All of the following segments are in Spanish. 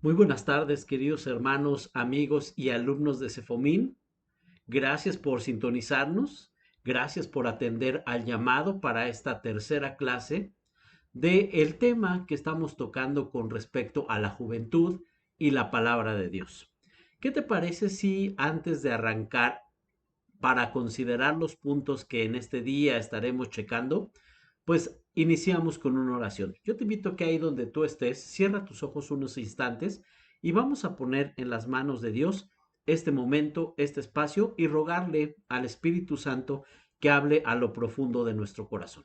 Muy buenas tardes, queridos hermanos, amigos y alumnos de Cefomín. Gracias por sintonizarnos. Gracias por atender al llamado para esta tercera clase de el tema que estamos tocando con respecto a la juventud y la palabra de Dios. ¿Qué te parece si antes de arrancar para considerar los puntos que en este día estaremos checando, pues iniciamos con una oración? Yo te invito a que ahí donde tú estés, cierra tus ojos unos instantes y vamos a poner en las manos de Dios este momento, este espacio y rogarle al Espíritu Santo que hable a lo profundo de nuestro corazón.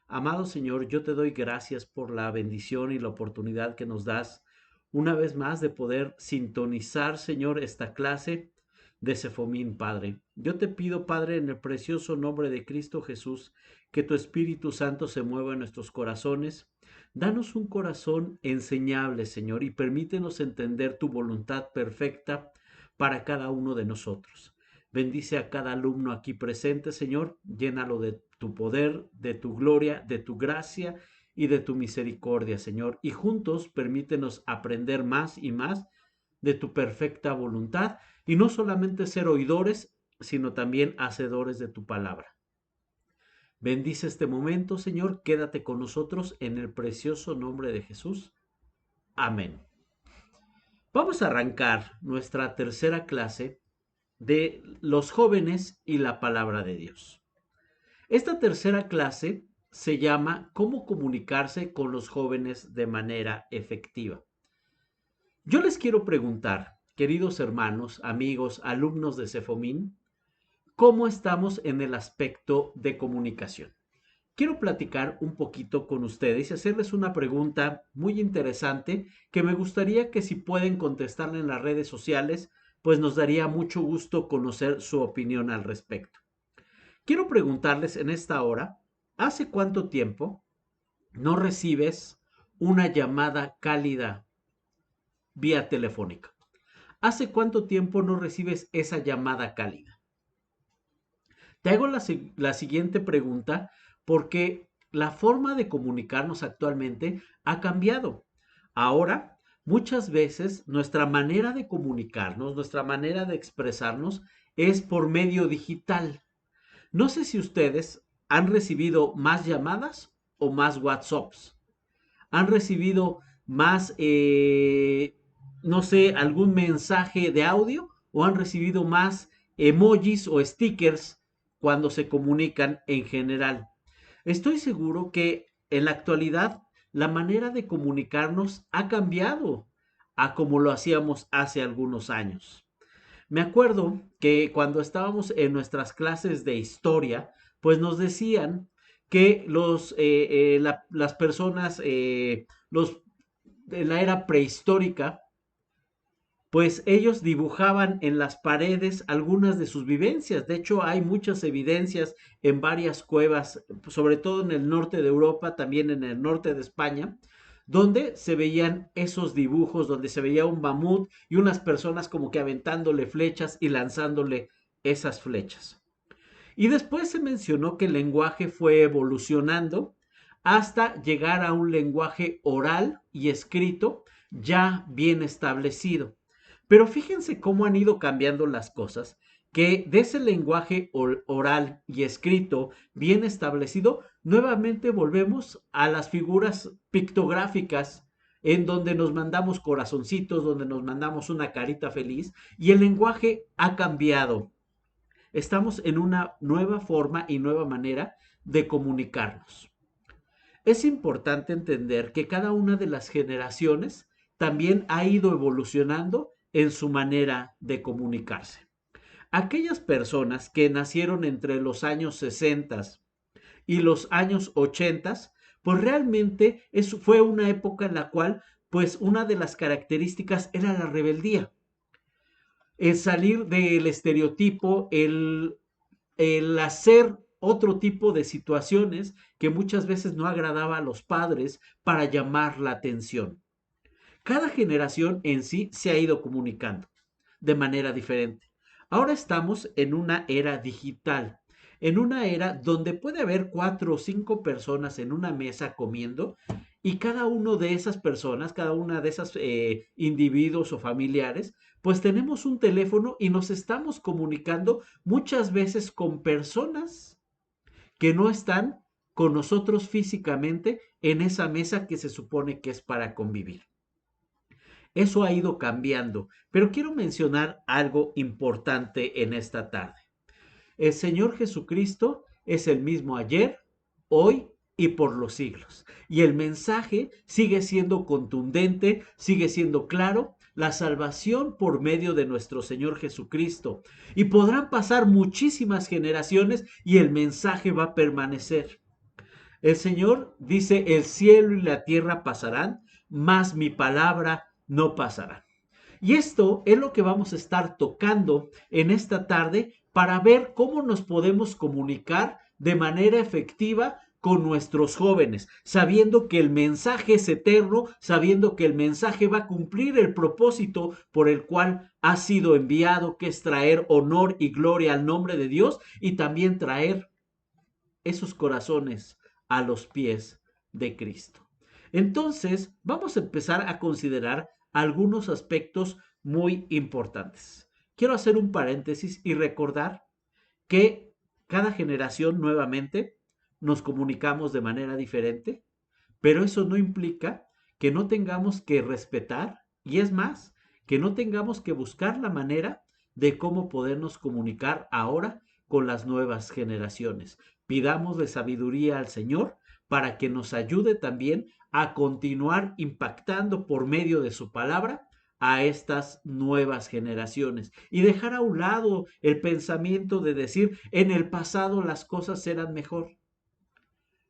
Amado Señor, yo te doy gracias por la bendición y la oportunidad que nos das una vez más de poder sintonizar, Señor, esta clase de Cefomín, Padre. Yo te pido, Padre, en el precioso nombre de Cristo Jesús, que tu Espíritu Santo se mueva en nuestros corazones. Danos un corazón enseñable, Señor, y permítenos entender tu voluntad perfecta para cada uno de nosotros. Bendice a cada alumno aquí presente, Señor. Llénalo de tu poder, de tu gloria, de tu gracia y de tu misericordia, Señor. Y juntos permítenos aprender más y más de tu perfecta voluntad y no solamente ser oidores, sino también hacedores de tu palabra. Bendice este momento, Señor. Quédate con nosotros en el precioso nombre de Jesús. Amén. Vamos a arrancar nuestra tercera clase de los jóvenes y la palabra de Dios. Esta tercera clase se llama ¿Cómo comunicarse con los jóvenes de manera efectiva? Yo les quiero preguntar, queridos hermanos, amigos, alumnos de Cefomín, ¿cómo estamos en el aspecto de comunicación? Quiero platicar un poquito con ustedes y hacerles una pregunta muy interesante que me gustaría que si pueden contestarla en las redes sociales, pues nos daría mucho gusto conocer su opinión al respecto. Quiero preguntarles en esta hora, ¿hace cuánto tiempo no recibes una llamada cálida vía telefónica? ¿Hace cuánto tiempo no recibes esa llamada cálida? Te hago la siguiente pregunta porque la forma de comunicarnos actualmente ha cambiado. Ahora, muchas veces nuestra manera de comunicarnos, nuestra manera de expresarnos es por medio digital. No sé si ustedes han recibido más llamadas o más WhatsApps. Han recibido más, no sé, algún mensaje de audio o han recibido más emojis o stickers cuando se comunican en general. Estoy seguro que en la actualidad la manera de comunicarnos ha cambiado a como lo hacíamos hace algunos años. Me acuerdo que cuando estábamos en nuestras clases de historia, pues nos decían que las personas, los de la era prehistórica, pues ellos dibujaban en las paredes algunas de sus vivencias. De hecho, hay muchas evidencias en varias cuevas, sobre todo en el norte de Europa, también en el norte de España, donde se veían esos dibujos, donde se veía un mamut y unas personas como que aventándole flechas y lanzándole esas flechas. Y después se mencionó que el lenguaje fue evolucionando hasta llegar a un lenguaje oral y escrito ya bien establecido. Pero fíjense cómo han ido cambiando las cosas, que de ese lenguaje oral y escrito bien establecido, nuevamente volvemos a las figuras pictográficas en donde nos mandamos corazoncitos, donde nos mandamos una carita feliz y el lenguaje ha cambiado. Estamos en una nueva forma y nueva manera de comunicarnos. Es importante entender que cada una de las generaciones también ha ido evolucionando en su manera de comunicarse. Aquellas personas que nacieron entre los años 60 y los años 80, pues realmente fue una época en la cual pues una de las características era la rebeldía, el salir del estereotipo, el hacer otro tipo de situaciones que muchas veces no agradaba a los padres para llamar la atención. Cada generación en sí se ha ido comunicando de manera diferente. Ahora estamos en una era digital, en una era donde puede haber 4 o 5 personas en una mesa comiendo Y cada uno de esas personas, cada una de esas individuos o familiares, pues tenemos un teléfono y nos estamos comunicando muchas veces con personas que no están con nosotros físicamente en esa mesa que se supone que es para convivir. Eso ha ido cambiando, pero quiero mencionar algo importante en esta tarde. El Señor Jesucristo es el mismo ayer, hoy y por los siglos. Y el mensaje sigue siendo contundente, sigue siendo claro, la salvación por medio de nuestro Señor Jesucristo. Y podrán pasar muchísimas generaciones y el mensaje va a permanecer. El Señor dice, el cielo y la tierra pasarán, mas mi palabra no pasará. Y esto es lo que vamos a estar tocando en esta tarde para ver cómo nos podemos comunicar de manera efectiva con nuestros jóvenes, sabiendo que el mensaje es eterno, sabiendo que el mensaje va a cumplir el propósito por el cual ha sido enviado, que es traer honor y gloria al nombre de Dios y también traer esos corazones a los pies de Cristo. Entonces, vamos a empezar a considerar algunos aspectos muy importantes. Quiero hacer un paréntesis y recordar que cada generación nuevamente nos comunicamos de manera diferente, pero eso no implica que no tengamos que respetar y es más, que no tengamos que buscar la manera de cómo podernos comunicar ahora con las nuevas generaciones. Pidámosle sabiduría al Señor para que nos ayude también a continuar impactando por medio de su palabra a estas nuevas generaciones y dejar a un lado el pensamiento de decir en el pasado las cosas eran mejor.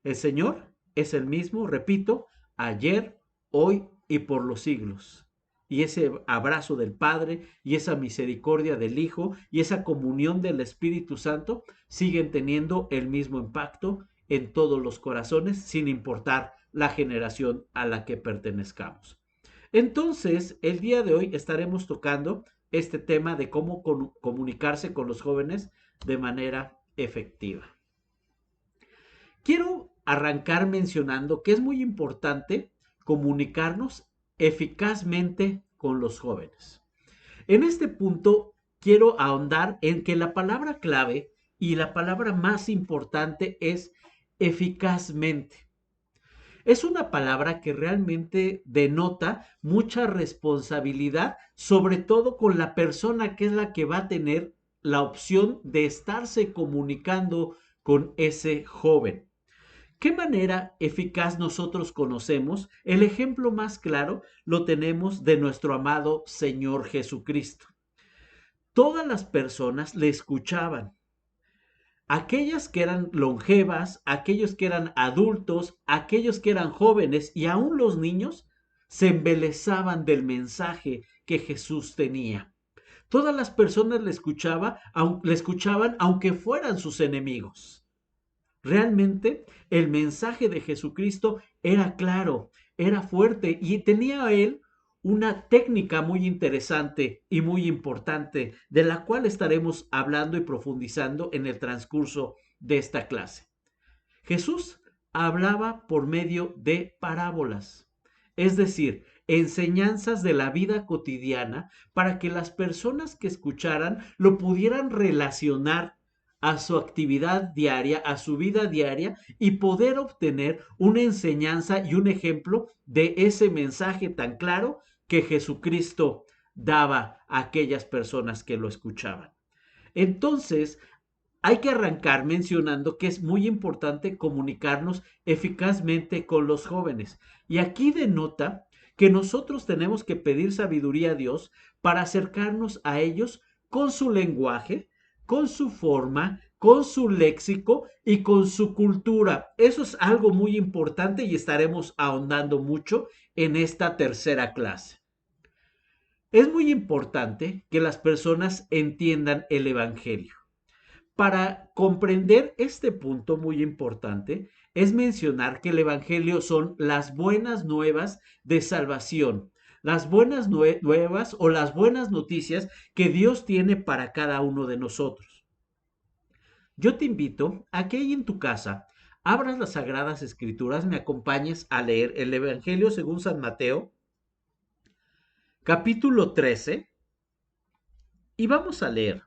El Señor es el mismo, repito, ayer, hoy y por los siglos. Y ese abrazo del Padre y esa misericordia del Hijo y esa comunión del Espíritu Santo siguen teniendo el mismo impacto en todos los corazones, sin importar la generación a la que pertenezcamos. Entonces, el día de hoy estaremos tocando este tema de cómo comunicarse con los jóvenes de manera efectiva. Quiero arrancar mencionando que es muy importante comunicarnos eficazmente con los jóvenes. En este punto quiero ahondar en que la palabra clave y la palabra más importante es eficazmente. Es una palabra que realmente denota mucha responsabilidad, sobre todo con la persona que es la que va a tener la opción de estarse comunicando con ese joven. ¿Qué manera eficaz nosotros conocemos? El ejemplo más claro lo tenemos de nuestro amado Señor Jesucristo. Todas las personas le escuchaban. Aquellas que eran longevas, aquellos que eran adultos, aquellos que eran jóvenes y aún los niños se embelesaban del mensaje que Jesús tenía. Todas las personas le escuchaban aunque fueran sus enemigos. Realmente el mensaje de Jesucristo era claro, era fuerte y tenía él una técnica muy interesante y muy importante de la cual estaremos hablando y profundizando en el transcurso de esta clase. Jesús hablaba por medio de parábolas, es decir, enseñanzas de la vida cotidiana para que las personas que escucharan lo pudieran relacionar a su actividad diaria, a su vida diaria y poder obtener una enseñanza y un ejemplo de ese mensaje tan claro que Jesucristo daba a aquellas personas que lo escuchaban. Entonces, hay que arrancar mencionando que es muy importante comunicarnos eficazmente con los jóvenes. Y aquí denota que nosotros tenemos que pedir sabiduría a Dios para acercarnos a ellos con su lenguaje, con su forma, con su léxico y con su cultura. Eso es algo muy importante y estaremos ahondando mucho en esta tercera clase. Es muy importante que las personas entiendan el Evangelio. Para comprender este punto muy importante, es mencionar que el Evangelio son las buenas nuevas de salvación, las buenas nuevas o las buenas noticias que Dios tiene para cada uno de nosotros. Yo te invito a que ahí en tu casa abras las Sagradas Escrituras, me acompañes a leer el Evangelio según San Mateo, capítulo 13, y vamos a leer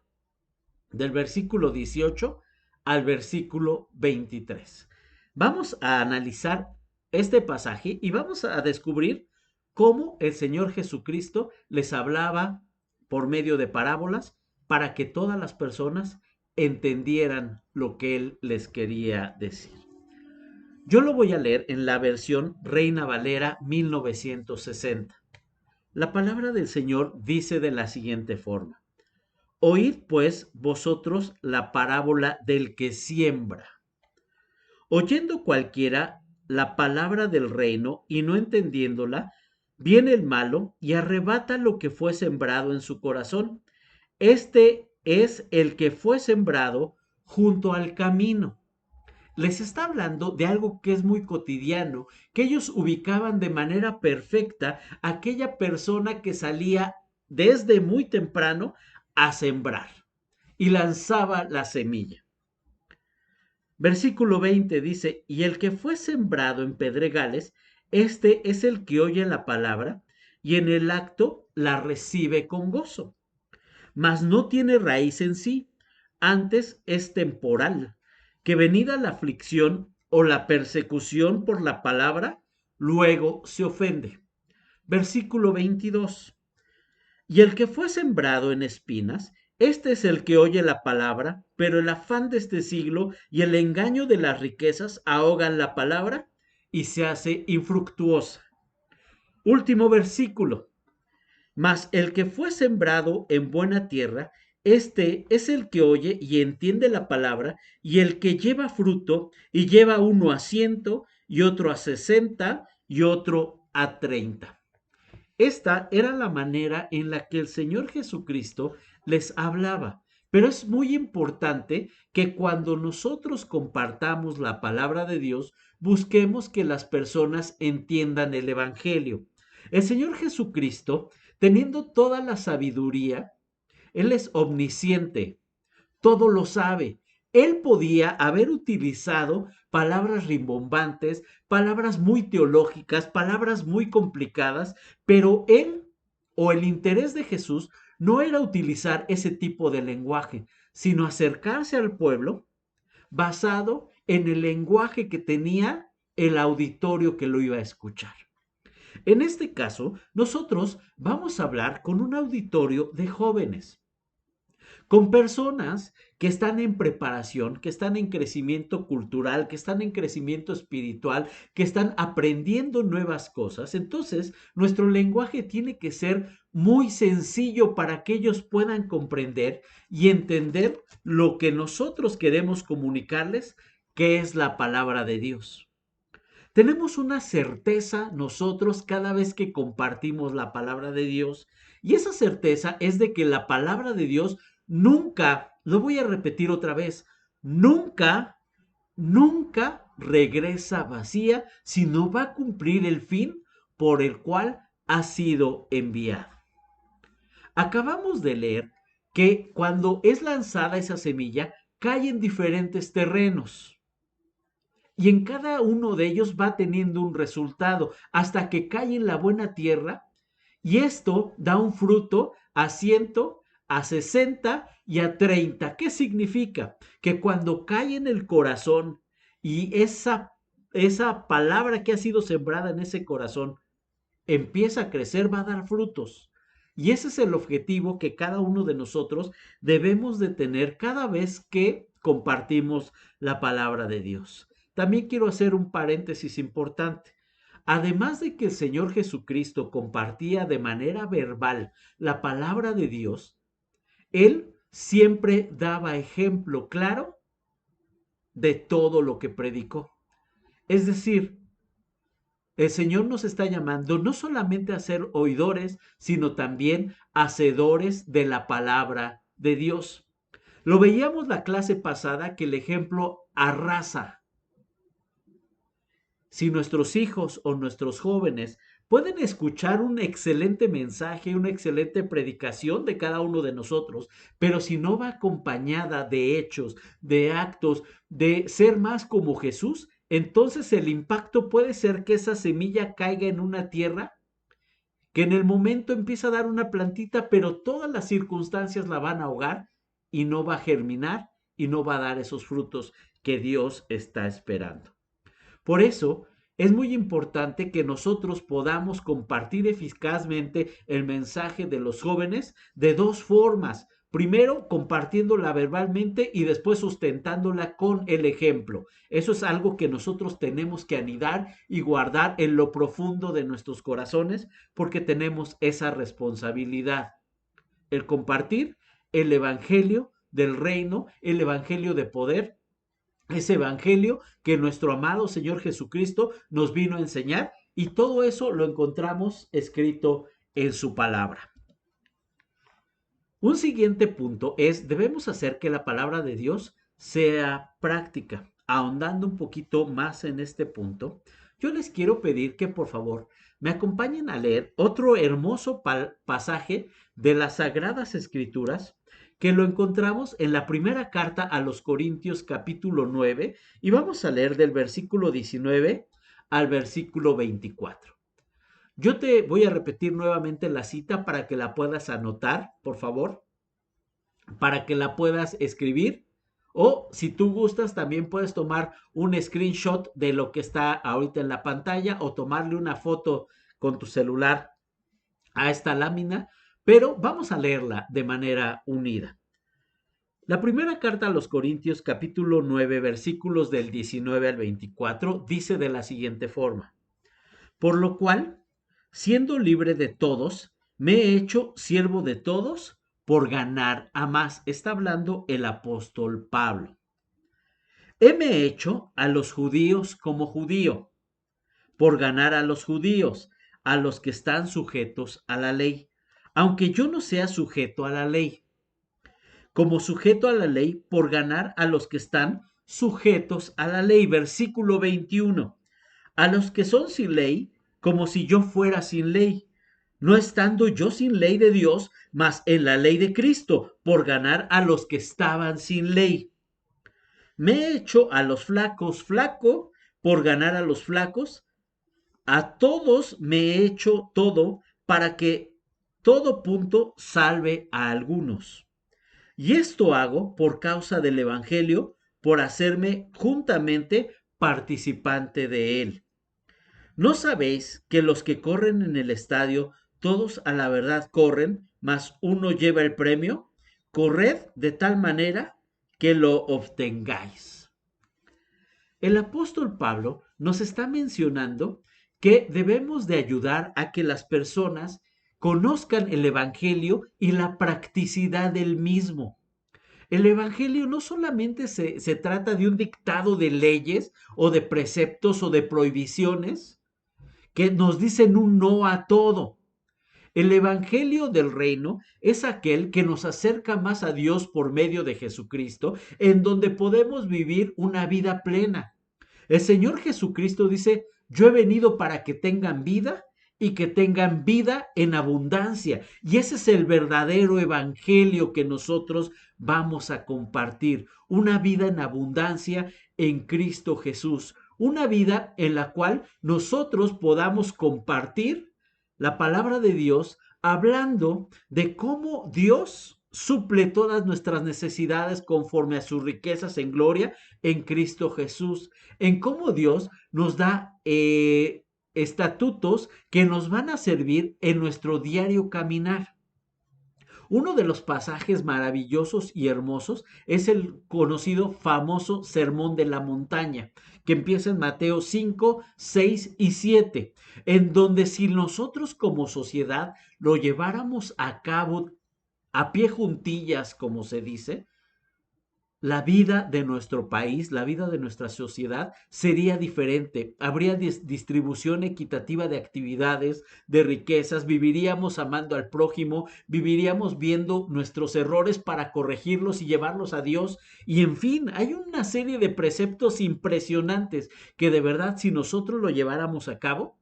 del versículo 18 al versículo 23. Vamos a analizar este pasaje y vamos a descubrir cómo el Señor Jesucristo les hablaba por medio de parábolas para que todas las personas entendieran lo que Él les quería decir. Yo lo voy a leer en la versión Reina Valera 1960. La palabra del Señor dice de la siguiente forma: Oíd pues vosotros la parábola del que siembra. Oyendo cualquiera la palabra del reino y no entendiéndola, viene el malo y arrebata lo que fue sembrado en su corazón. Este es el que fue sembrado junto al camino. Les está hablando de algo que es muy cotidiano, que ellos ubicaban de manera perfecta a aquella persona que salía desde muy temprano a sembrar y lanzaba la semilla. Versículo 20 dice, y el que fue sembrado en pedregales, este es el que oye la palabra y en el acto la recibe con gozo, mas no tiene raíz en sí, antes es temporal, que venida la aflicción o la persecución por la palabra, luego se ofende. Versículo 22. Y el que fue sembrado en espinas, este es el que oye la palabra, pero el afán de este siglo y el engaño de las riquezas ahogan la palabra y se hace infructuosa. Último versículo. Mas el que fue sembrado en buena tierra, este es el que oye y entiende la palabra, y el que lleva fruto, y lleva uno a 100, y otro a 60, y otro a 30. Esta era la manera en la que el Señor Jesucristo les hablaba. Pero es muy importante que cuando nosotros compartamos la palabra de Dios, busquemos que las personas entiendan el Evangelio. El Señor Jesucristo, teniendo toda la sabiduría, Él es omnisciente, todo lo sabe. Él podía haber utilizado palabras rimbombantes, palabras muy teológicas, palabras muy complicadas, pero él o el interés de Jesús no era utilizar ese tipo de lenguaje, sino acercarse al pueblo basado en el lenguaje que tenía el auditorio que lo iba a escuchar. En este caso, nosotros vamos a hablar con un auditorio de jóvenes, con personas que están en preparación, que están en crecimiento cultural, que están en crecimiento espiritual, que están aprendiendo nuevas cosas. Entonces, nuestro lenguaje tiene que ser muy sencillo para que ellos puedan comprender y entender lo que nosotros queremos comunicarles, que es la palabra de Dios. Tenemos una certeza nosotros cada vez que compartimos la palabra de Dios, y esa certeza es de que la palabra de Dios nunca, lo voy a repetir otra vez, nunca regresa vacía, sino va a cumplir el fin por el cual ha sido enviado. Acabamos de leer que cuando es lanzada esa semilla, cae en diferentes terrenos. Y en cada uno de ellos va teniendo un resultado hasta que cae en la buena tierra, y esto da un fruto a 100, a 60 y a 30. ¿Qué significa? Que cuando cae en el corazón y esa palabra que ha sido sembrada en ese corazón empieza a crecer, va a dar frutos. Y ese es el objetivo que cada uno de nosotros debemos de tener cada vez que compartimos la palabra de Dios. También quiero hacer un paréntesis importante. Además de que el Señor Jesucristo compartía de manera verbal la palabra de Dios, Él siempre daba ejemplo claro de todo lo que predicó. Es decir, el Señor nos está llamando no solamente a ser oidores, sino también hacedores de la palabra de Dios. Lo veíamos la clase pasada que el ejemplo arrasa. si nuestros hijos o nuestros jóvenes pueden escuchar un excelente mensaje, una excelente predicación de cada uno de nosotros, pero si no va acompañada de hechos, de actos, de ser más como Jesús, entonces el impacto puede ser que esa semilla caiga en una tierra que en el momento empieza a dar una plantita, pero todas las circunstancias la van a ahogar y no va a germinar y no va a dar esos frutos que Dios está esperando. Por eso es muy importante que nosotros podamos compartir eficazmente el mensaje de los jóvenes de dos formas. Primero, compartiéndola verbalmente y después sustentándola con el ejemplo. Eso es algo que nosotros tenemos que anidar y guardar en lo profundo de nuestros corazones porque tenemos esa responsabilidad. El compartir el evangelio del reino, el evangelio de poder, ese evangelio que nuestro amado Señor Jesucristo nos vino a enseñar, y todo eso lo encontramos escrito en su palabra. Un siguiente punto es, debemos hacer que la palabra de Dios sea práctica. Ahondando un poquito más en este punto, yo les quiero pedir que por favor me acompañen a leer otro hermoso pasaje de las Sagradas Escrituras que lo encontramos en la primera carta a los Corintios capítulo 9 y vamos a leer del versículo 19 al versículo 24. Yo te voy a repetir nuevamente la cita para que la puedas anotar, por favor, para que la puedas escribir. O si tú gustas, también puedes tomar un screenshot de lo que está ahorita en la pantalla o tomarle una foto con tu celular a esta lámina, pero vamos a leerla de manera unida. La primera carta a los Corintios, capítulo 9, versículos del 19 al 24, dice de la siguiente forma: por lo cual, siendo libre de todos, me he hecho siervo de todos por ganar a más. Está hablando el apóstol Pablo. Heme hecho a los judíos como judío, por ganar a los judíos, a los que están sujetos a la ley, aunque yo no sea sujeto a la ley, como sujeto a la ley por ganar a los que están sujetos a la ley. Versículo 21. A los que son sin ley, como si yo fuera sin ley, no estando yo sin ley de Dios, mas en la ley de Cristo, por ganar a los que estaban sin ley. Me he hecho a los flacos flaco, por ganar a los flacos. A todos me he hecho todo, para que todo punto salve a algunos. Y esto hago por causa del Evangelio, por hacerme juntamente participante de él. ¿No sabéis que los que corren en el estadio, todos a la verdad corren, mas uno lleva el premio? Corred de tal manera que lo obtengáis. El apóstol Pablo nos está mencionando que debemos de ayudar a que las personas conozcan el Evangelio y la practicidad del mismo. El Evangelio no solamente se trata de un dictado de leyes o de preceptos o de prohibiciones que nos dicen un no a todo. El Evangelio del Reino es aquel que nos acerca más a Dios por medio de Jesucristo, en donde podemos vivir una vida plena. El Señor Jesucristo dice: yo he venido para que tengan vida y que tengan vida en abundancia. Y ese es el verdadero evangelio que nosotros vamos a compartir. Una vida en abundancia en Cristo Jesús. Una vida en la cual nosotros podamos compartir la palabra de Dios, hablando de cómo Dios suple todas nuestras necesidades conforme a sus riquezas en gloria en Cristo Jesús, en cómo Dios nos da estatutos que nos van a servir en nuestro diario caminar. Uno de los pasajes maravillosos y hermosos es el conocido famoso Sermón de la Montaña, que empieza en Mateo 5, 6 y 7, en donde si nosotros como sociedad lo lleváramos a cabo a pie juntillas, como se dice, la vida de nuestro país, la vida de nuestra sociedad sería diferente. Habría distribución equitativa de actividades, de riquezas, viviríamos amando al prójimo, viviríamos viendo nuestros errores para corregirlos y llevarlos a Dios. Y en fin, hay una serie de preceptos impresionantes que de verdad si nosotros lo lleváramos a cabo,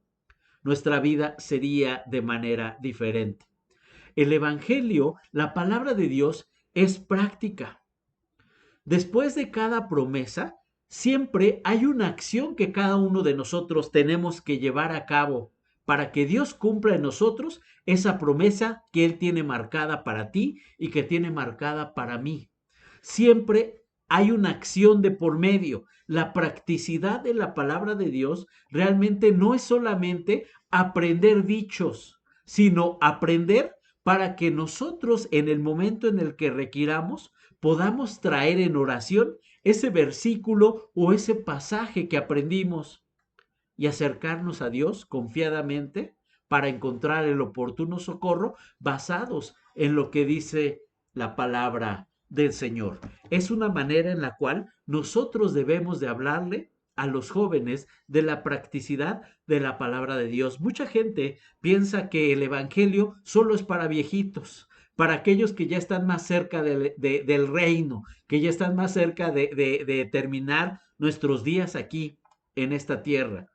nuestra vida sería de manera diferente. El Evangelio, la palabra de Dios, es práctica. Después de cada promesa, siempre hay una acción que cada uno de nosotros tenemos que llevar a cabo para que Dios cumpla en nosotros esa promesa que Él tiene marcada para ti y que tiene marcada para mí. Siempre hay una acción de por medio. La practicidad de la palabra de Dios realmente no es solamente aprender dichos, sino aprender para que nosotros en el momento en el que requiramos podamos traer en oración ese versículo o ese pasaje que aprendimos y acercarnos a Dios confiadamente para encontrar el oportuno socorro basados en lo que dice la palabra del Señor. Es una manera en la cual nosotros debemos de hablarle a los jóvenes de la practicidad de la palabra de Dios. Mucha gente piensa que el Evangelio solo es para viejitos, para aquellos que ya están más cerca del reino, que ya están más cerca de terminar nuestros días aquí en esta tierra.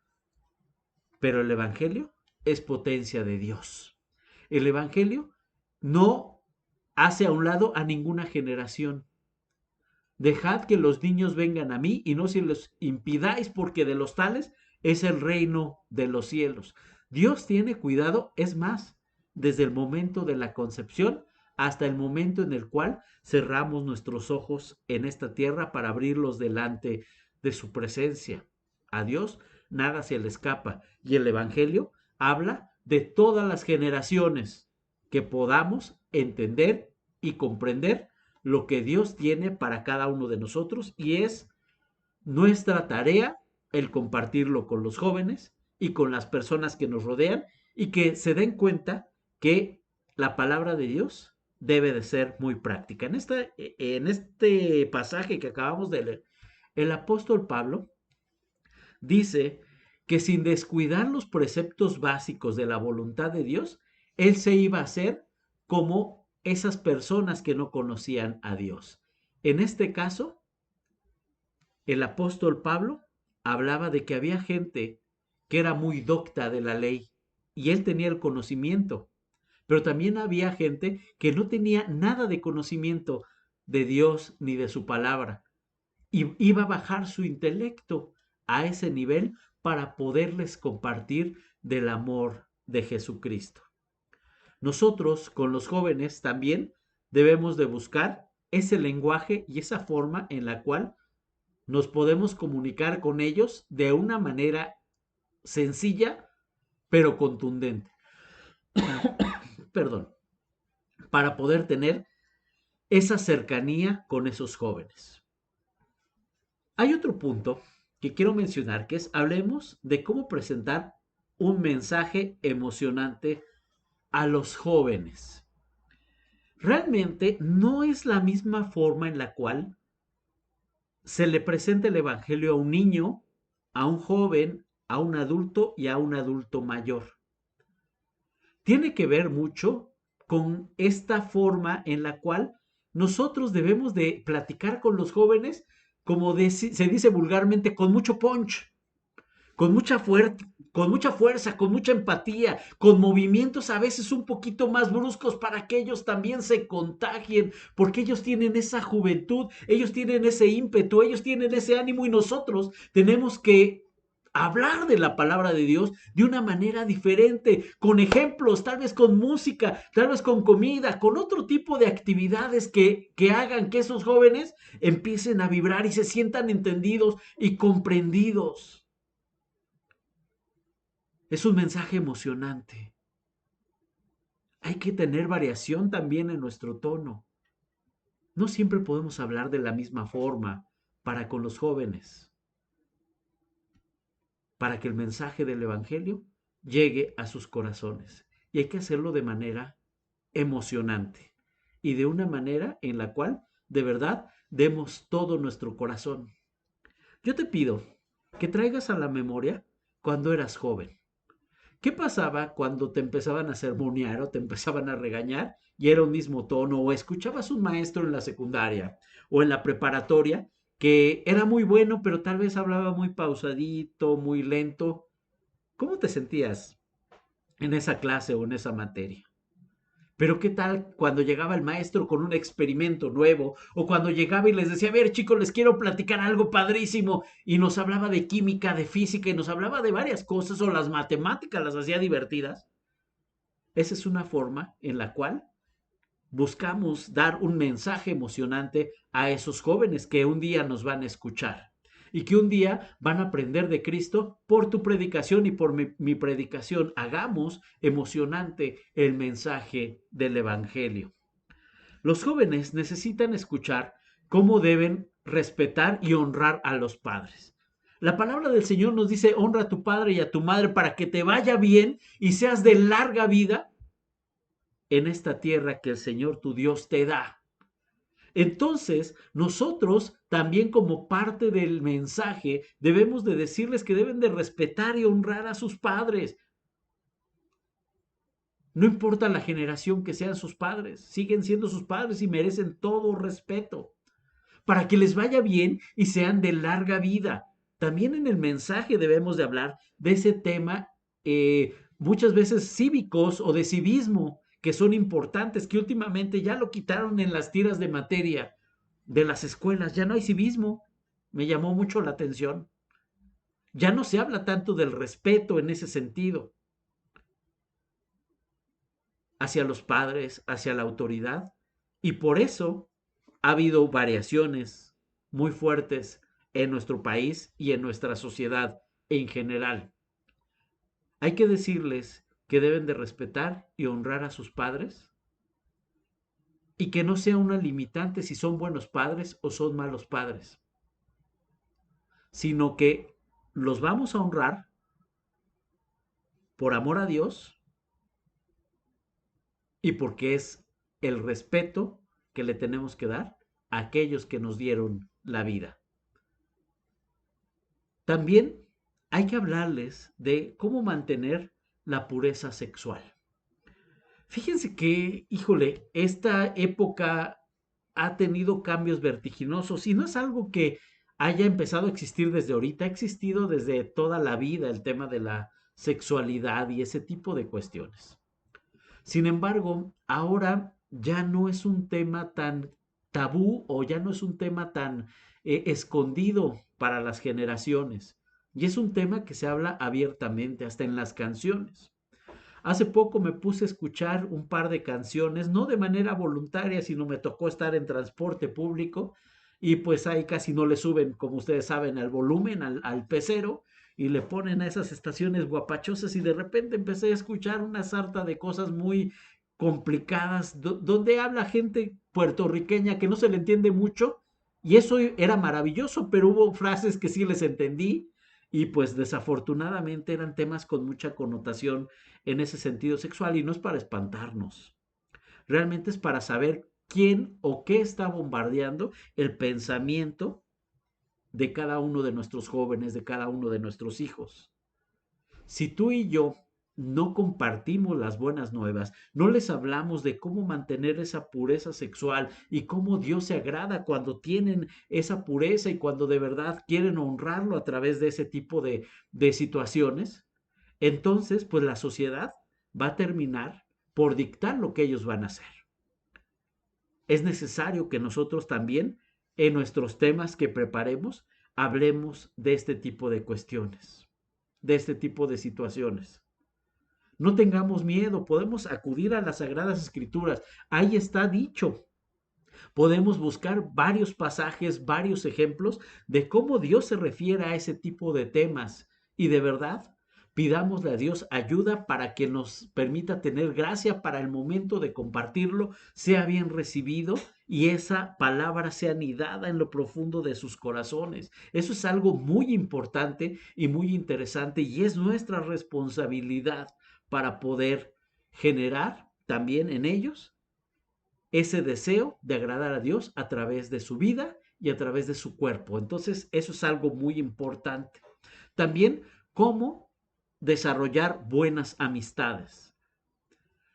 Pero el Evangelio es potencia de Dios. El Evangelio no hace a un lado a ninguna generación. Dejad que los niños vengan a mí y no se los impidáis, porque de los tales es el reino de los cielos. Dios tiene cuidado, es más, desde el momento de la concepción hasta el momento en el cual cerramos nuestros ojos en esta tierra para abrirlos delante de su presencia. A Dios nada se le escapa. Y el Evangelio habla de todas las generaciones que podamos entender y comprender lo que Dios tiene para cada uno de nosotros, y es nuestra tarea el compartirlo con los jóvenes y con las personas que nos rodean, y que se den cuenta que la palabra de Dios debe de ser muy práctica. En este pasaje que acabamos de leer, el apóstol Pablo dice que sin descuidar los preceptos básicos de la voluntad de Dios, él se iba a hacer como esas personas que no conocían a Dios. En este caso, el apóstol Pablo hablaba de que había gente que era muy docta de la ley y él tenía el conocimiento, pero también había gente que no tenía nada de conocimiento de Dios ni de su palabra y iba a bajar su intelecto a ese nivel para poderles compartir del amor de Jesucristo. Nosotros con los jóvenes también debemos de buscar ese lenguaje y esa forma en la cual nos podemos comunicar con ellos de una manera sencilla pero contundente. Perdón, para poder tener esa cercanía con esos jóvenes. Hay otro punto que quiero mencionar, que es hablemos de cómo presentar un mensaje emocionante a los jóvenes. Realmente no es la misma forma en la cual se le presenta el Evangelio a un niño, a un joven, a un adulto y a un adulto mayor. Tiene que ver mucho con esta forma en la cual nosotros debemos de platicar con los jóvenes, como se dice vulgarmente, con mucho punch, con con mucha fuerza, con mucha empatía, con movimientos a veces un poquito más bruscos para que ellos también se contagien, porque ellos tienen esa juventud, ellos tienen ese ímpetu, ellos tienen ese ánimo, y nosotros tenemos que hablar de la palabra de Dios de una manera diferente, con ejemplos, tal vez con música, tal vez con comida, con otro tipo de actividades que hagan que esos jóvenes empiecen a vibrar y se sientan entendidos y comprendidos. Es un mensaje emocionante. Hay que tener variación también en nuestro tono. No siempre podemos hablar de la misma forma para con los jóvenes, para que el mensaje del Evangelio llegue a sus corazones. Y hay que hacerlo de manera emocionante y de una manera en la cual de verdad demos todo nuestro corazón. Yo te pido que traigas a la memoria cuando eras joven. ¿Qué pasaba cuando te empezaban a sermonear o te empezaban a regañar y era un mismo tono? O escuchabas un maestro en la secundaria o en la preparatoria que era muy bueno, pero tal vez hablaba muy pausadito, muy lento. ¿Cómo te sentías en esa clase o en esa materia? Pero ¿qué tal cuando llegaba el maestro con un experimento nuevo? O cuando llegaba y les decía, a ver chicos, les quiero platicar algo padrísimo. Y nos hablaba de química, de física y nos hablaba de varias cosas. O las matemáticas las hacía divertidas. Esa es una forma en la cual buscamos dar un mensaje emocionante a esos jóvenes que un día nos van a escuchar y que un día van a aprender de Cristo por tu predicación y por mi predicación. Hagamos emocionante el mensaje del Evangelio. Los jóvenes necesitan escuchar cómo deben respetar y honrar a los padres. La palabra del Señor nos dice, honra a tu padre y a tu madre para que te vaya bien y seas de larga vida en esta tierra que el Señor tu Dios te da. Entonces, nosotros también como parte del mensaje debemos de decirles que deben de respetar y honrar a sus padres. No importa la generación que sean sus padres, siguen siendo sus padres y merecen todo respeto para que les vaya bien y sean de larga vida. También en el mensaje debemos de hablar de ese tema, muchas veces cívicos o de civismo, que son importantes, que últimamente ya lo quitaron en las tiras de materia de las escuelas, ya no hay civismo. Me llamó mucho la atención. Ya no se habla tanto del respeto en ese sentido hacia los padres, hacia la autoridad, y por eso ha habido variaciones muy fuertes en nuestro país y en nuestra sociedad en general. Hay que decirles que deben de respetar y honrar a sus padres y que no sea una limitante si son buenos padres o son malos padres, sino que los vamos a honrar por amor a Dios y porque es el respeto que le tenemos que dar a aquellos que nos dieron la vida. También hay que hablarles de cómo mantener la pureza sexual. Fíjense que, híjole, esta época ha tenido cambios vertiginosos y no es algo que haya empezado a existir desde ahorita, ha existido desde toda la vida el tema de la sexualidad y ese tipo de cuestiones. Sin embargo, ahora ya no es un tema tan tabú o ya no es un tema tan escondido para las generaciones. Y es un tema que se habla abiertamente, hasta en las canciones. Hace poco me puse a escuchar un par de canciones, no de manera voluntaria, sino me tocó estar en transporte público y pues ahí casi no le suben, como ustedes saben, al volumen, al pecero y le ponen a esas estaciones guapachosas y de repente empecé a escuchar una sarta de cosas muy complicadas, donde habla gente puertorriqueña que no se le entiende mucho y eso era maravilloso, pero hubo frases que sí les entendí y pues desafortunadamente eran temas con mucha connotación en ese sentido sexual y no es para espantarnos, realmente es para saber quién o qué está bombardeando el pensamiento de cada uno de nuestros jóvenes, de cada uno de nuestros hijos. Si tú y yo no compartimos las buenas nuevas, no les hablamos de cómo mantener esa pureza sexual y cómo Dios se agrada cuando tienen esa pureza y cuando de verdad quieren honrarlo a través de ese tipo de situaciones, entonces pues la sociedad va a terminar por dictar lo que ellos van a hacer. Es necesario que nosotros también en nuestros temas que preparemos hablemos de este tipo de cuestiones, de este tipo de situaciones. No tengamos miedo, podemos acudir a las Sagradas Escrituras. Ahí está dicho. Podemos buscar varios pasajes, varios ejemplos de cómo Dios se refiere a ese tipo de temas. Y de verdad, pidámosle a Dios ayuda para que nos permita tener gracia para el momento de compartirlo, sea bien recibido y esa palabra sea anidada en lo profundo de sus corazones. Eso es algo muy importante y muy interesante y es nuestra responsabilidad para poder generar también en ellos ese deseo de agradar a Dios a través de su vida y a través de su cuerpo. Entonces, eso es algo muy importante. También, cómo desarrollar buenas amistades.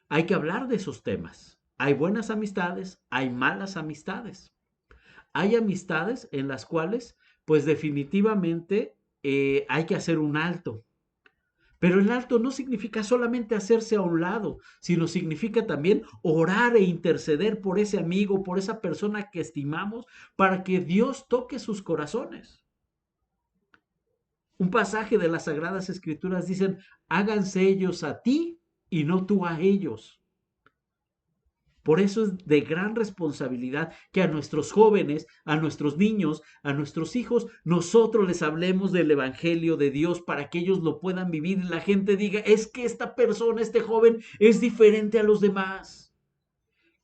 Hay que hablar de esos temas. Hay buenas amistades, hay malas amistades. Hay amistades en las cuales, pues definitivamente hay que hacer un alto. Pero el alto no significa solamente hacerse a un lado, sino significa también orar e interceder por ese amigo, por esa persona que estimamos, para que Dios toque sus corazones. Un pasaje de las Sagradas Escrituras dicen, háganse ellos a ti y no tú a ellos. Por eso es de gran responsabilidad que a nuestros jóvenes, a nuestros niños, a nuestros hijos, nosotros les hablemos del Evangelio de Dios para que ellos lo puedan vivir y la gente diga, es que esta persona, este joven, es diferente a los demás.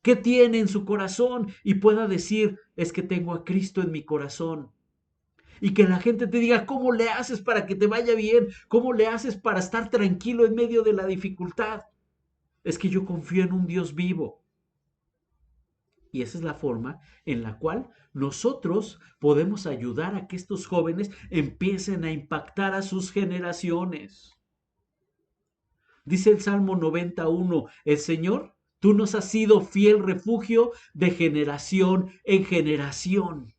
¿Qué tiene en su corazón? Y pueda decir, es que tengo a Cristo en mi corazón. Y que la gente te diga, ¿cómo le haces para que te vaya bien? ¿Cómo le haces para estar tranquilo en medio de la dificultad? Es que yo confío en un Dios vivo. Y esa es la forma en la cual nosotros podemos ayudar a que estos jóvenes empiecen a impactar a sus generaciones. Dice el Salmo 91, el Señor, tú nos has sido fiel refugio de generación en generación.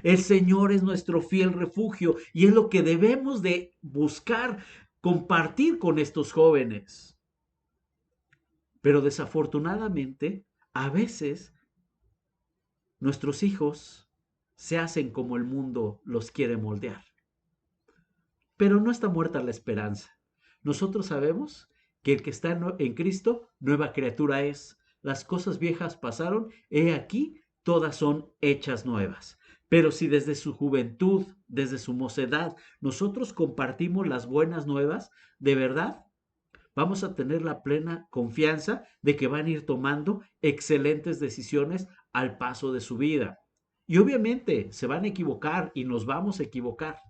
El Señor es nuestro fiel refugio y es lo que debemos de buscar compartir con estos jóvenes. Pero desafortunadamente, a veces nuestros hijos se hacen como el mundo los quiere moldear. Pero no está muerta la esperanza. Nosotros sabemos que el que está en Cristo, nueva criatura es. Las cosas viejas pasaron, he aquí, todas son hechas nuevas. Pero si desde su juventud, desde su mocedad, nosotros compartimos las buenas nuevas, de verdad, vamos a tener la plena confianza de que van a ir tomando excelentes decisiones al paso de su vida. Y obviamente se van a equivocar y nos vamos a equivocar.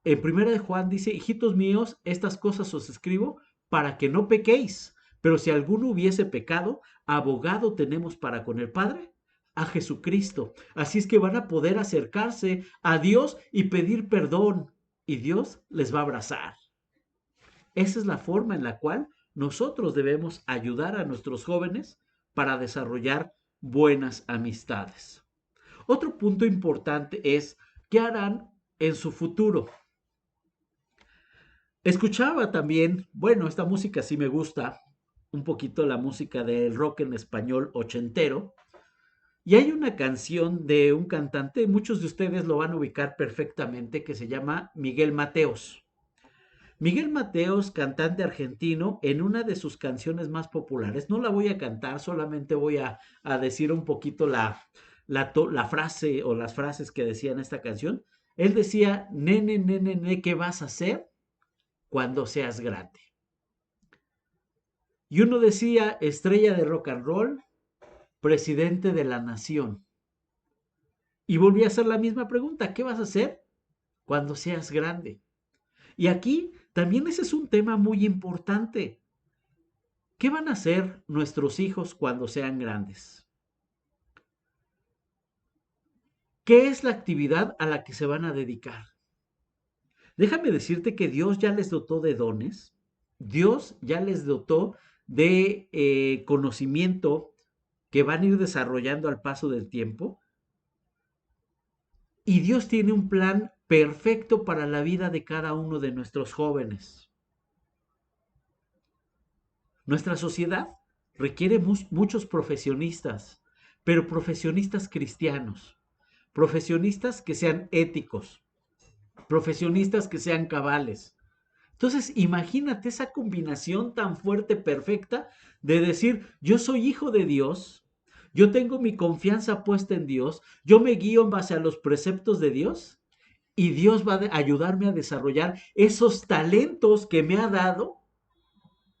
En primera de Juan dice, hijitos míos, estas cosas os escribo para que no pequéis. Pero si alguno hubiese pecado, abogado tenemos para con el Padre, a Jesucristo. Así es que van a poder acercarse a Dios y pedir perdón. Y Dios les va a abrazar. Esa es la forma en la cual nosotros debemos ayudar a nuestros jóvenes para desarrollar buenas amistades. Otro punto importante es qué harán en su futuro. Escuchaba también, bueno, esta música sí me gusta, un poquito la música del rock en español ochentero, y hay una canción de un cantante, muchos de ustedes lo van a ubicar perfectamente, que se llama Miguel Mateos. Miguel Mateos, cantante argentino, en una de sus canciones más populares, no la voy a cantar, solamente voy a decir un poquito la frase o las frases que decía en esta canción. Él decía, nene, nene, nene, ¿qué vas a hacer cuando seas grande? Y uno decía, estrella de rock and roll, presidente de la nación. Y volví a hacer la misma pregunta, ¿qué vas a hacer cuando seas grande? Y aquí también ese es un tema muy importante. ¿Qué van a hacer nuestros hijos cuando sean grandes? ¿Qué es la actividad a la que se van a dedicar? Déjame decirte que Dios ya les dotó de dones, Dios ya les dotó de conocimiento que van a ir desarrollando al paso del tiempo y Dios tiene un plan perfecto para la vida de cada uno de nuestros jóvenes. Nuestra sociedad requiere muchos profesionistas, pero profesionistas cristianos, profesionistas que sean éticos, profesionistas que sean cabales. Entonces, imagínate esa combinación tan fuerte, perfecta, de decir, yo soy hijo de Dios, yo tengo mi confianza puesta en Dios, yo me guío en base a los preceptos de Dios y Dios va a ayudarme a desarrollar esos talentos que me ha dado.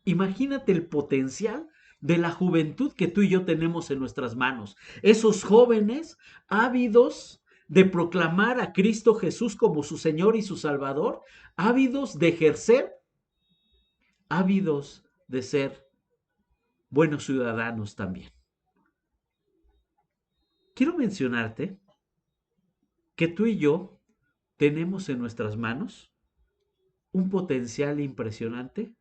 Imagínate el potencial de la juventud que tú y yo tenemos en nuestras manos. Esos jóvenes ávidos de proclamar a Cristo Jesús como su Señor y su Salvador, ávidos de ejercer, ávidos de ser buenos ciudadanos también. Quiero mencionarte que tú y yo tenemos en nuestras manos un potencial impresionante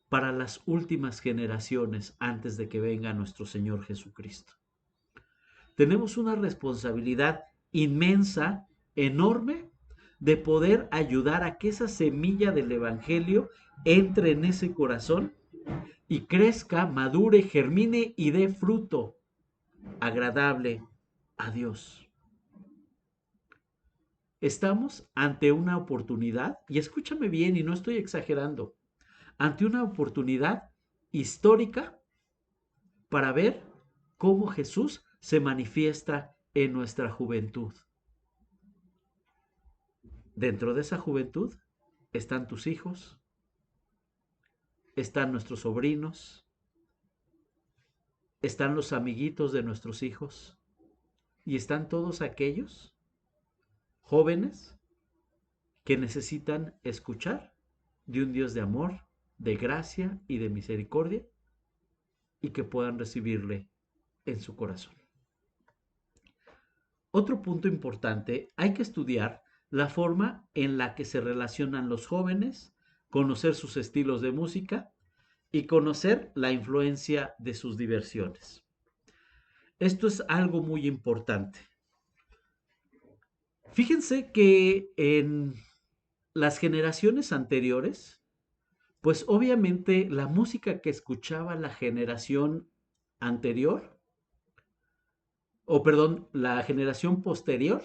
para las últimas generaciones antes de que venga nuestro Señor Jesucristo. Tenemos una responsabilidad inmensa, enorme, de poder ayudar a que esa semilla del Evangelio entre en ese corazón y crezca, madure, germine y dé fruto agradable a Dios. Estamos ante una oportunidad, y escúchame bien, y no estoy exagerando, ante una oportunidad histórica para ver cómo Jesús se manifiesta en nuestra juventud. Dentro de esa juventud están tus hijos, están nuestros sobrinos, están los amiguitos de nuestros hijos y están todos aquellos jóvenes que necesitan escuchar de un Dios de amor, de gracia y de misericordia y que puedan recibirle en su corazón. Otro punto importante, hay que estudiar la forma en la que se relacionan los jóvenes, conocer sus estilos de música y conocer la influencia de sus diversiones. Esto es algo muy importante. Fíjense que en las generaciones anteriores, pues obviamente la música que escuchaba la generación anterior, o perdón, la generación posterior,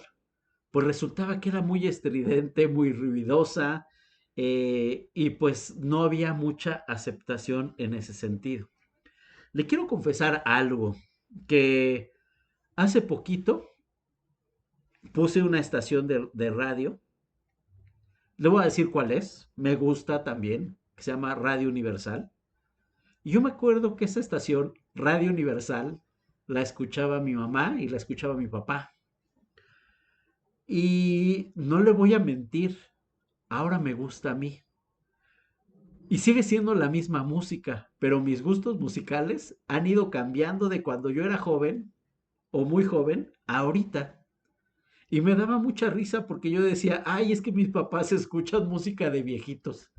pues resultaba que era muy estridente, muy ruidosa, y pues no había mucha aceptación en ese sentido. Le quiero confesar algo, que hace poquito puse una estación de radio, le voy a decir cuál es, me gusta también, que se llama Radio Universal. Y yo me acuerdo que esa estación, Radio Universal, la escuchaba mi mamá y la escuchaba mi papá. Y no le voy a mentir, ahora me gusta a mí. Y sigue siendo la misma música, pero mis gustos musicales han ido cambiando de cuando yo era joven o muy joven a ahorita. Y me daba mucha risa porque yo decía, ay, es que mis papás escuchan música de viejitos.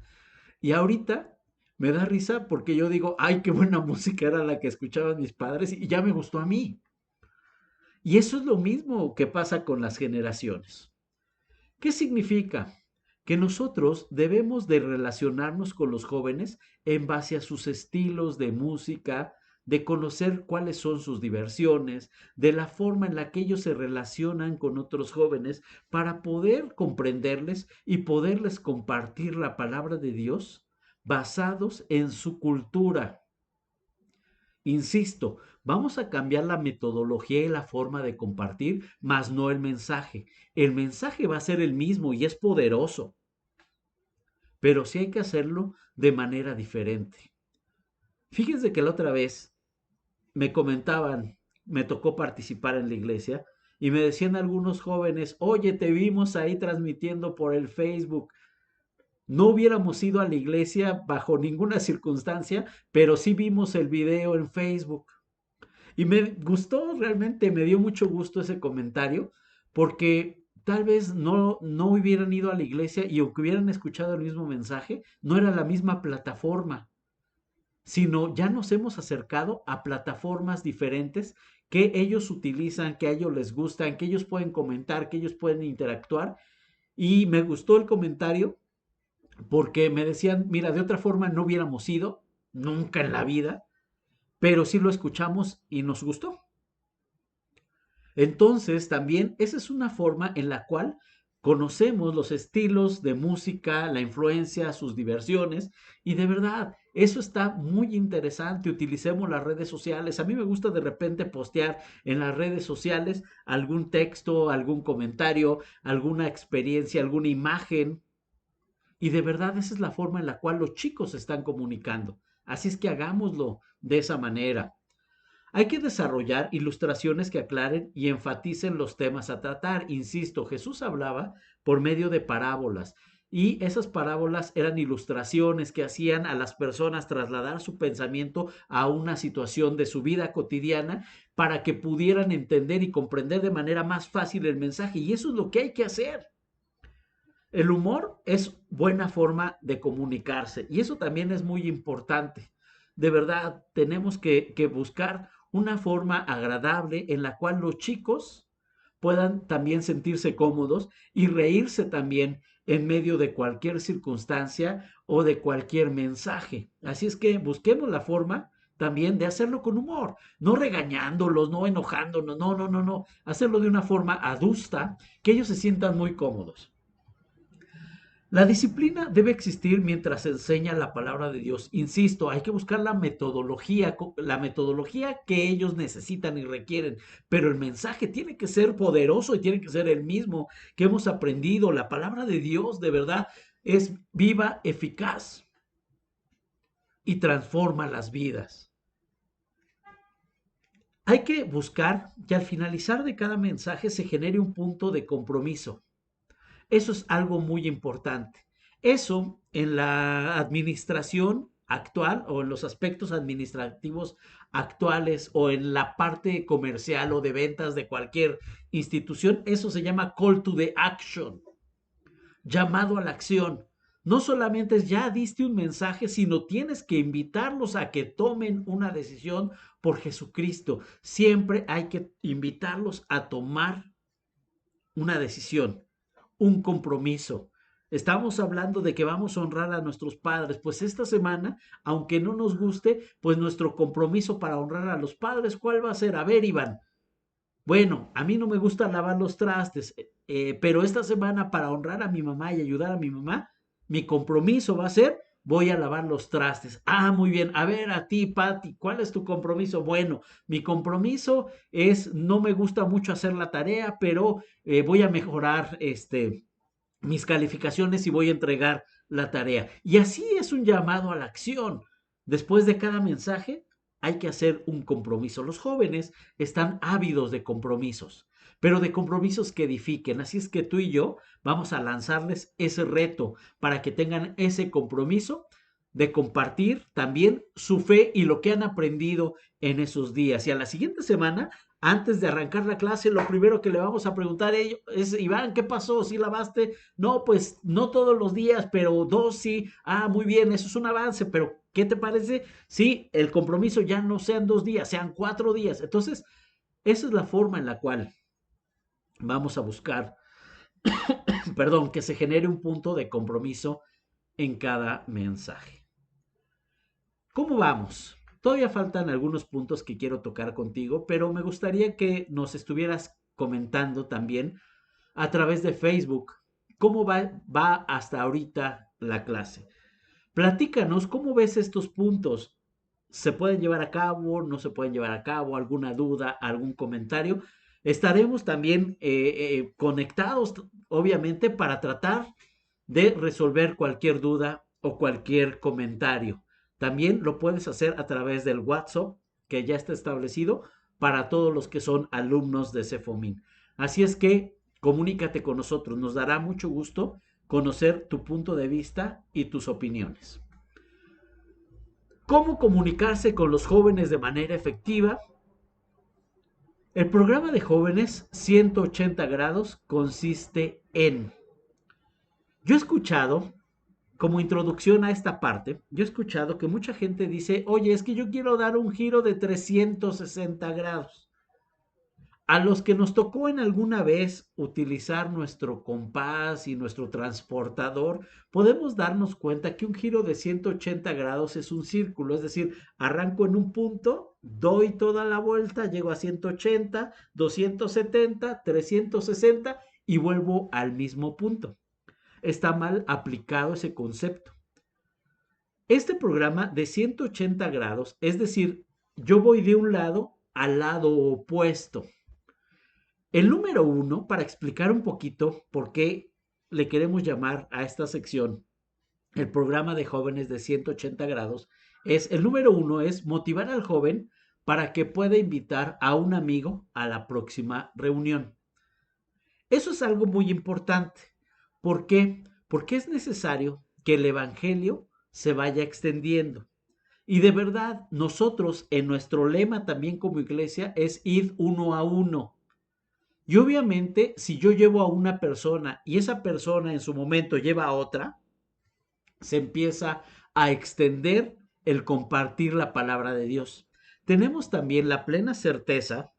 Y ahorita me da risa porque yo digo, ay, qué buena música era la que escuchaban mis padres y ya me gustó a mí. Y eso es lo mismo que pasa con las generaciones. ¿Qué significa? Que nosotros debemos de relacionarnos con los jóvenes en base a sus estilos de música, de conocer cuáles son sus diversiones, de la forma en la que ellos se relacionan con otros jóvenes para poder comprenderles y poderles compartir la palabra de Dios basados en su cultura. Insisto, vamos a cambiar la metodología y la forma de compartir, mas no el mensaje. El mensaje va a ser el mismo y es poderoso, pero sí hay que hacerlo de manera diferente. Fíjense que la otra vez me comentaban, me tocó participar en la iglesia y me decían algunos jóvenes, oye, te vimos ahí transmitiendo por el Facebook. No hubiéramos ido a la iglesia bajo ninguna circunstancia, pero sí vimos el video en Facebook. Y me gustó, realmente me dio mucho gusto ese comentario, porque tal vez no hubieran ido a la iglesia y aunque hubieran escuchado el mismo mensaje, no era la misma plataforma, sino ya nos hemos acercado a plataformas diferentes que ellos utilizan, que a ellos les gustan, que ellos pueden comentar, que ellos pueden interactuar. Y me gustó el comentario porque me decían, mira, de otra forma no hubiéramos ido, nunca en la vida, pero sí lo escuchamos y nos gustó. Entonces, también esa es una forma en la cual conocemos los estilos de música, la influencia, sus diversiones, y de verdad, eso está muy interesante. Utilicemos las redes sociales. A mí me gusta de repente postear en las redes sociales algún texto, algún comentario, alguna experiencia, alguna imagen, y de verdad esa es la forma en la cual los chicos se están comunicando. Así es que hagámoslo de esa manera. Hay que desarrollar ilustraciones que aclaren y enfaticen los temas a tratar. Insisto, Jesús hablaba por medio de parábolas. y esas parábolas eran ilustraciones que hacían a las personas trasladar su pensamiento a una situación de su vida cotidiana para que pudieran entender y comprender de manera más fácil el mensaje. Y eso es lo que hay que hacer. El humor es buena forma de comunicarse y eso también es muy importante. De verdad, tenemos que buscar una forma agradable en la cual los chicos puedan también sentirse cómodos y reírse también en medio de cualquier circunstancia o de cualquier mensaje. Así es que busquemos la forma también de hacerlo con humor, no regañándolos, no enojándonos, no, no, no, no, hacerlo de una forma adusta, que ellos se sientan muy cómodos. La disciplina debe existir mientras se enseña la palabra de Dios. Insisto, hay que buscar la metodología que ellos necesitan y requieren, pero el mensaje tiene que ser poderoso y tiene que ser el mismo que hemos aprendido. La palabra de Dios de verdad es viva, eficaz y transforma las vidas. Hay que buscar que al finalizar de cada mensaje se genere un punto de compromiso. Eso es algo muy importante. Eso en la administración actual o en los aspectos administrativos actuales o en la parte comercial o de ventas de cualquier institución, eso se llama call to the action, llamado a la acción. No solamente es ya diste un mensaje, sino tienes que invitarlos a que tomen una decisión por Jesucristo. Siempre hay que invitarlos a tomar una decisión, un compromiso. Estamos hablando de que vamos a honrar a nuestros padres, pues esta semana, aunque no nos guste, pues nuestro compromiso para honrar a los padres, ¿cuál va a ser? A ver, Iván, bueno, a mí no me gusta lavar los trastes, pero esta semana para honrar a mi mamá y ayudar a mi mamá, mi compromiso va a ser, voy a lavar los trastes. Ah, muy bien. A ver, a ti, Patti, ¿cuál es tu compromiso? Bueno, mi compromiso es, no me gusta mucho hacer la tarea, pero voy a mejorar mis calificaciones y voy a entregar la tarea. Y así es un llamado a la acción. Después de cada mensaje hay que hacer un compromiso. Los jóvenes están ávidos de compromisos, pero de compromisos que edifiquen. Así es que tú y yo vamos a lanzarles ese reto para que tengan ese compromiso de compartir también su fe y lo que han aprendido en esos días. Y a la siguiente semana, antes de arrancar la clase, lo primero que le vamos a preguntar a ellos es, Iván, ¿qué pasó? ¿Sí lavaste? No, pues no todos los días, pero dos sí. Ah, muy bien, eso es un avance, pero ¿qué te parece? Sí, el compromiso ya no sean 2 días, sean 4 días. Entonces, esa es la forma en la cual vamos a buscar, perdón, que se genere un punto de compromiso en cada mensaje. ¿Cómo vamos? Todavía faltan algunos puntos que quiero tocar contigo, pero me gustaría que nos estuvieras comentando también a través de Facebook cómo va hasta ahorita la clase. Platícanos cómo ves estos puntos. ¿Se pueden llevar a cabo? ¿No se pueden llevar a cabo? ¿Alguna duda? ¿Algún comentario? Estaremos también conectados, obviamente, para tratar de resolver cualquier duda o cualquier comentario. También lo puedes hacer a través del WhatsApp que ya está establecido para todos los que son alumnos de Cefomín. Así es que comunícate con nosotros, nos dará mucho gusto conocer tu punto de vista y tus opiniones. ¿Cómo comunicarse con los jóvenes de manera efectiva? El programa de jóvenes 180 grados consiste en... Yo he escuchado, como introducción a esta parte, yo he escuchado que mucha gente dice, oye, es que yo quiero dar un giro de 360 grados. A los que nos tocó en alguna vez utilizar nuestro compás y nuestro transportador, podemos darnos cuenta que un giro de 180 grados es un círculo, es decir, arranco en un punto, doy toda la vuelta, llego a 180, 270, 360 y vuelvo al mismo punto. Está mal aplicado ese concepto. Este programa de 180 grados, es decir, yo voy de un lado al lado opuesto. El número uno, para explicar un poquito por qué le queremos llamar a esta sección el programa de jóvenes de 180 grados, es el número uno es motivar al joven para que pueda invitar a un amigo a la próxima reunión. Eso es algo muy importante. ¿Por qué? porque es necesario que el Evangelio se vaya extendiendo. Y de verdad, nosotros en nuestro lema también como iglesia es ir uno a uno. Y obviamente, si yo llevo a una persona y esa persona en su momento lleva a otra, se empieza a extender el compartir la palabra de Dios. Tenemos también la plena certeza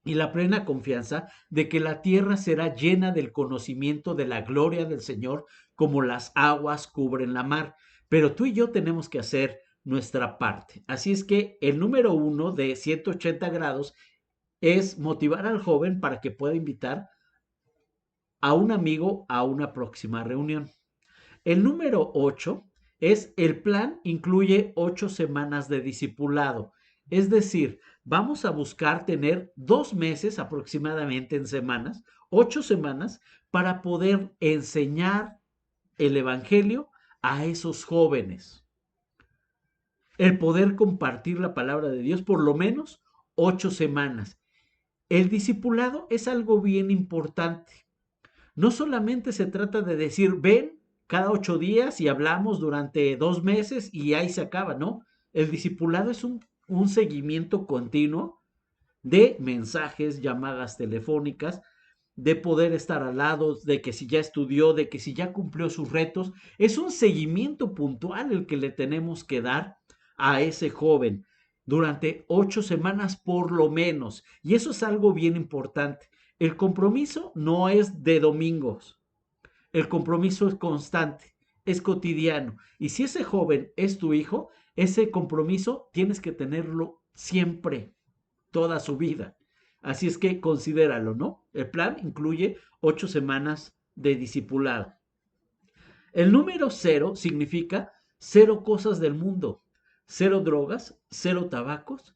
y la plena confianza de que la tierra será llena del conocimiento de la gloria del Señor como las aguas cubren la mar. Pero tú y yo tenemos que hacer nuestra parte. Así es que el número 1 de 180 grados es motivar al joven para que pueda invitar a un amigo a una próxima reunión. El número 8 es el plan incluye 8 semanas de discipulado. Es decir, vamos a buscar tener 2 meses aproximadamente en semanas, 8 semanas, para poder enseñar el Evangelio a esos jóvenes. El poder compartir la palabra de Dios por lo menos 8 semanas. El discipulado es algo bien importante. No solamente se trata de decir, ven cada 8 días y hablamos durante 2 meses y ahí se acaba, ¿no? El discipulado es un seguimiento continuo de mensajes, llamadas telefónicas, de poder estar al lado, de que si ya estudió, de que si ya cumplió sus retos. Es un seguimiento puntual el que le tenemos que dar a ese joven durante 8 semanas por lo menos. Y eso es algo bien importante. El compromiso no es de domingos. El compromiso es constante, es cotidiano. Y si ese joven es tu hijo, ese compromiso tienes que tenerlo siempre, toda su vida. Así es que considéralo, ¿no? El plan incluye 8 semanas de discipulado. El número 0 significa 0 cosas del mundo, 0 drogas, 0 tabacos.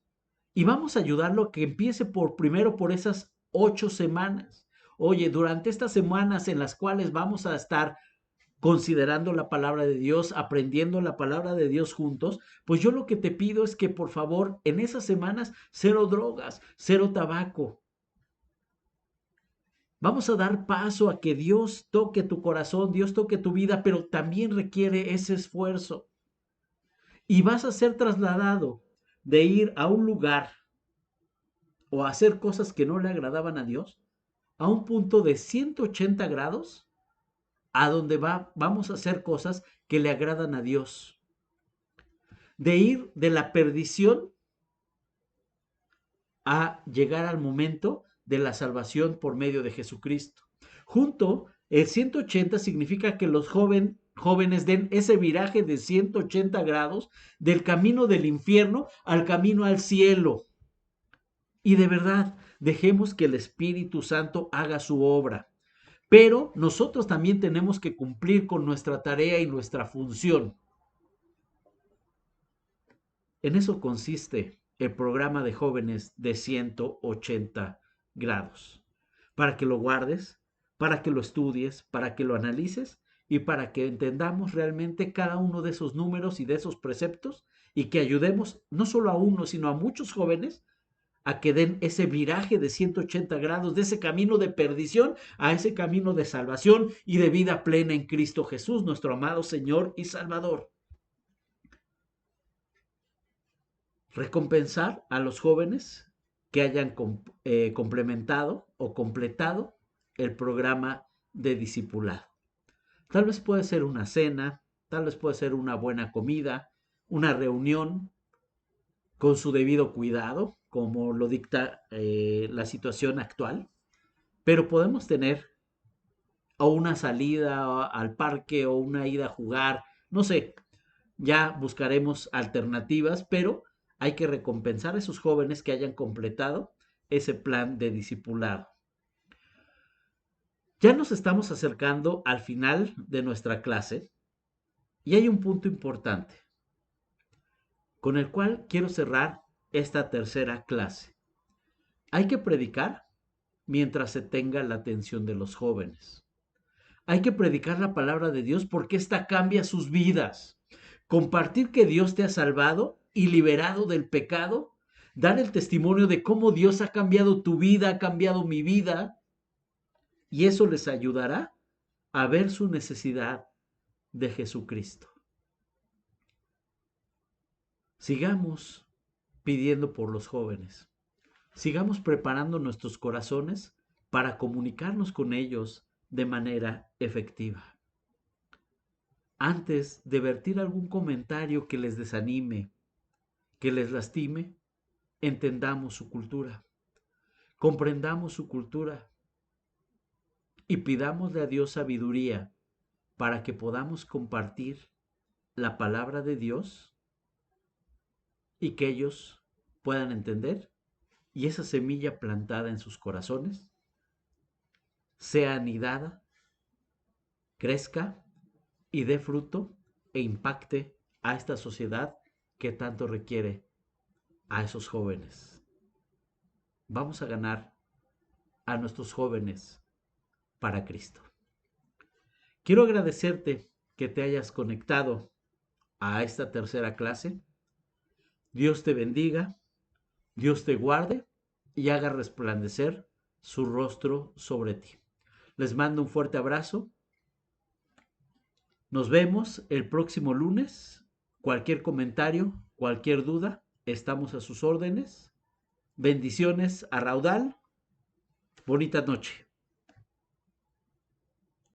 Y vamos a ayudarlo a que empiece primero por esas 8 semanas. Oye, durante estas semanas en las cuales vamos a estar considerando la palabra de Dios, aprendiendo la palabra de Dios juntos, pues yo lo que te pido es que por favor en esas semanas 0 drogas, 0 tabaco. Vamos a dar paso a que Dios toque tu corazón, Dios toque tu vida, pero también requiere ese esfuerzo. Y vas a ser trasladado de ir a un lugar o a hacer cosas que no le agradaban a Dios a un punto de 180 grados a donde vamos a hacer cosas que le agradan a Dios. De ir de la perdición a llegar al momento de la salvación por medio de Jesucristo. Junto, el 180 significa que los jóvenes den ese viraje de 180 grados del camino del infierno al camino al cielo. Y de verdad, dejemos que el Espíritu Santo haga su obra. Pero nosotros también tenemos que cumplir con nuestra tarea y nuestra función. En eso consiste el programa de jóvenes de 180 grados. Para que lo guardes, para que lo estudies, para que lo analices y para que entendamos realmente cada uno de esos números y de esos preceptos y que ayudemos no solo a uno, sino a muchos jóvenes a que den ese viraje de 180 grados, de ese camino de perdición a ese camino de salvación y de vida plena en Cristo Jesús, nuestro amado Señor y Salvador. Recompensar a los jóvenes que hayan complementado o completado el programa de discipulado. Tal vez puede ser una cena, tal vez puede ser una buena comida, una reunión con su debido cuidado, como lo dicta la situación actual, pero podemos tener o una salida al parque o una ida a jugar, no sé, ya buscaremos alternativas, pero hay que recompensar a esos jóvenes que hayan completado ese plan de discipulado. Ya nos estamos acercando al final de nuestra clase y hay un punto importante con el cual quiero cerrar esta tercera clase. Hay que predicar mientras se tenga la atención de los jóvenes. Hay que predicar la palabra de Dios porque ésta cambia sus vidas. Compartir que Dios te ha salvado y liberado del pecado. Dar el testimonio de cómo Dios ha cambiado tu vida, ha cambiado mi vida. Y eso les ayudará a ver su necesidad de Jesucristo. Sigamos pidiendo por los jóvenes. Sigamos preparando nuestros corazones para comunicarnos con ellos de manera efectiva. Antes de vertir algún comentario que les desanime, que les lastime, entendamos su cultura, comprendamos su cultura y pidámosle a Dios sabiduría para que podamos compartir la palabra de Dios y que ellos puedan entender y esa semilla plantada en sus corazones sea anidada, crezca y dé fruto e impacte a esta sociedad que tanto requiere a esos jóvenes. Vamos a ganar a nuestros jóvenes para Cristo. Quiero agradecerte que te hayas conectado a esta tercera clase. Dios te bendiga, Dios te guarde y haga resplandecer su rostro sobre ti. Les mando un fuerte abrazo. Nos vemos el próximo lunes. Cualquier comentario, cualquier duda, estamos a sus órdenes. Bendiciones a raudal. Bonita noche.